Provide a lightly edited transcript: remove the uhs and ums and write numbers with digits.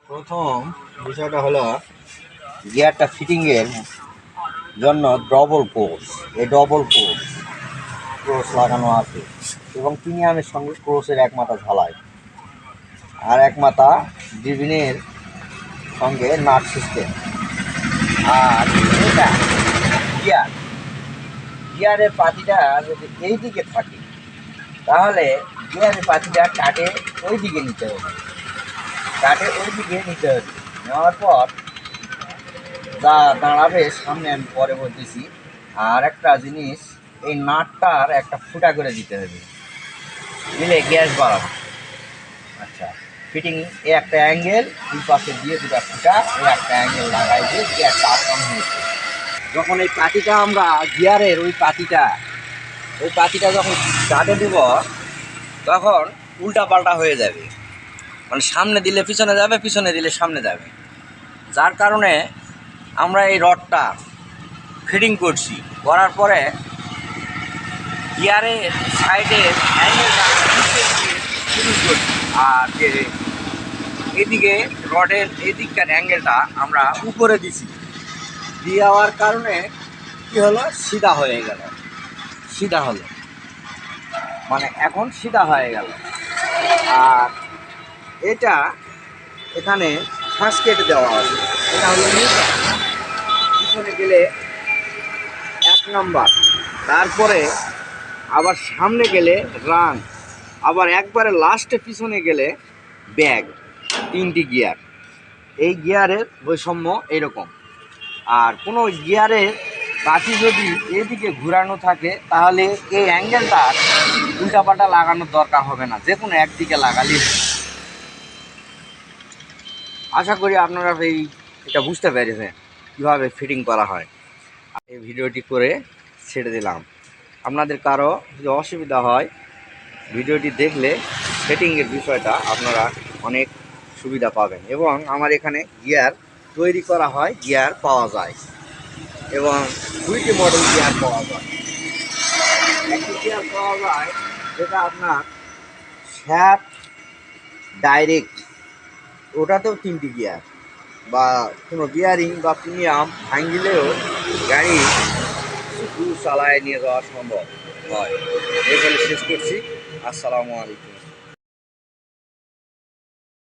প্রথম বিষয়টা হলো গিয়ারটা ফিটিংয়ের জন্য ডবল কোর্স, এই ডবল ক্রোশ লাগানো আছে এবং প্রিমিয়ামের সঙ্গে ক্রোশের এক মাথা ঝালাই আর এক মাথা ডিভিনের সঙ্গে নাট সিস্টেম। আর এটা গিয়ারের পাতিটা যদি এই দিকে থাকে তাহলে গিয়ারের পাতিটা কাটে ওই দিকে নিতে হবে, নেওয়ার পর যা দাঁড়াবে সামনে আমি পরে বলতেছি। আর একটা জিনিস, এই নাটটার একটা ফুটা করে দিতে হবে, দিলে গ্যাস বাড়াবে। আচ্ছা, ফিটিং এ একটা অ্যাঙ্গেল, দুই পাশে দিয়ে দুটা ফুটা, এই একটা অ্যাঙ্গেল লাগাই দিয়ে গিয়ারটা আসান হয়েছে। যখন এই পাতিটা আমরা গিয়ারের ওই পাতিটা যখন কাটে দিব তখন উল্টা পাল্টা হয়ে যাবে, মানে সামনে দিলে পিছনে যাবে, পিছনে দিলে সামনে যাবে। যার কারণে আমরা এই রডটা ফিটিং করছি, করার পরে গিয়ারের সাইডের অ্যাঙ্গেলটা ফিটিং করছি, আর যে এদিকে রডের এদিককার অ্যাঙ্গেলটা আমরা উপরে দিছি। দেওয়ার কারণে কী হলো, সিধা হয়ে গেল, মানে এখন সিধা হয়ে গেল। আর এটা এখানে ফাঁস কেটে দেওয়া হবে, এটা হলো পিছনে গেলে 1 নম্বর, তারপরে আবার সামনে গেলে রান, আবার একবারে লাস্টে পিছনে গেলে ব্যাগ। 3টি গিয়ার, এই গিয়ারের বৈষম্য এরকম। আর কোনো গিয়ারের বাতি যদি এদিকে ঘুরানো থাকে তাহলে এই অ্যাঙ্গেলটা উল্টাপাল্টা লাগানোর দরকার হবে না, যে কোনো একদিকে লাগালেই। আশা করি আপনারা এটা বুঝতে পেরেছেন কীভাবে ফিটিং করা হয়। এই ভিডিওটি করে ছেড়ে দিলাম। আপনাদের কারো যদি অসুবিধা হয়, ভিডিওটি দেখলে সেটিংয়ের বিষয়টা আপনারা অনেক সুবিধা পাবেন। এবং আমার এখানে গিয়ার তৈরি করা হয়, গিয়ার পাওয়া যায় এবং 2টি মডেল গিয়ার পাওয়া যায়। একটি গিয়ার পাওয়া যায় যেটা আপনার শ্যাফট ডাইরেক্ট, ওটাতেও 3টি গিয়ার, বা কোনো বিয়ারিং বা প্রিমিয়াম ভাঙিলেও গাড়ি চালায় নিয়ে যাওয়া সম্ভব হয়। এই বলে শেষ করছি। আসসালামু আলাইকুম।